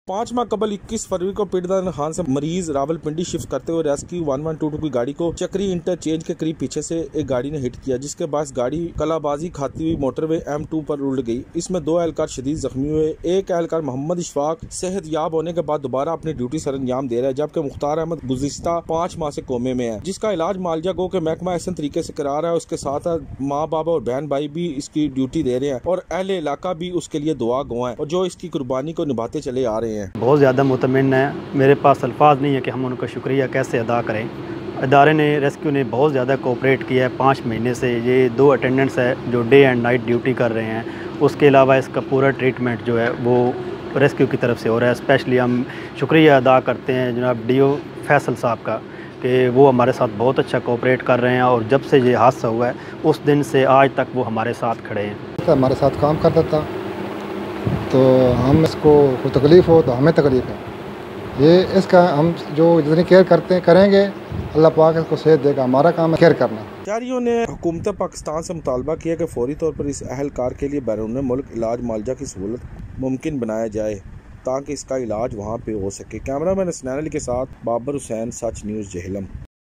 5 माह कबल 21 फरवरी को पिंडदान खान से मरीज रावलपिंडी शिफ्ट करते हुए रेस्क्यू 1122 की गाड़ी को चक्री इंटरचेंज के करीब पीछे से एक गाड़ी ने हिट किया, जिसके बाद गाड़ी कलाबाजी खाती हुई मोटरवे M2 पर उलट गई। इसमें 2 एहलकार शदीद जख्मी हुए। एक एहलकार मोहम्मद इशफाक सेहतयाब होने के बाद दोबारा अपनी ड्यूटी सर अंजाम दे रहा है, जबकि मुख्तार अहमद गुज़िश्ता 5 माह से कोमे में है, जिसका इलाज मालजा गो के महकमा एहसन तरीके से करा रहा है। उसके साथ माँ बाबा और बहन भाई भी इसकी ड्यूटी दे रहे हैं और अहले इलाका भी उसके लिए दुआ गवां है और जो इसकी कुर्बानी को निभाते चले आ रहे हैं। बहुत ज़्यादा मुतमिन है, मेरे पास अल्फाज नहीं है कि हम उनका शुक्रिया कैसे अदा करें। इदारे ने रेस्क्यू ने बहुत ज़्यादा कोऑपरेट किया है। 5 महीने से ये 2 अटेंडेंट्स है जो डे एंड नाइट ड्यूटी कर रहे हैं। उसके अलावा इसका पूरा ट्रीटमेंट जो है वो रेस्क्यू की तरफ से हो रहा है। स्पेशली हम शुक्रिया अदा करते हैं जनाब DO फैसल साहब का कि वो हमारे साथ बहुत अच्छा कोऑपरेट कर रहे हैं और जब से ये हादसा हुआ है उस दिन से आज तक वो हमारे साथ खड़े हैं। तो हमारे साथ काम करता था, तो हम इसको कोई तकलीफ़ हो तो हमें तकलीफ़ है। ये इसका हम जो जितनी केयर करेंगे अल्लाह पाक इसको सेहत देगा। हमारा काम है केयर करना। अधिकारियों ने हुकूमत पाकिस्तान से मुतालबा किया कि फौरी तौर पर इस अहलकार के लिए बैरून मुल्क इलाज मालजा की सहूलत मुमकिन बनाया जाए ताकि इसका इलाज वहाँ पे हो सके। कैमरामैन हसनैन अली के साथ बाबर हुसैन, सच न्यूज़, जेहलम।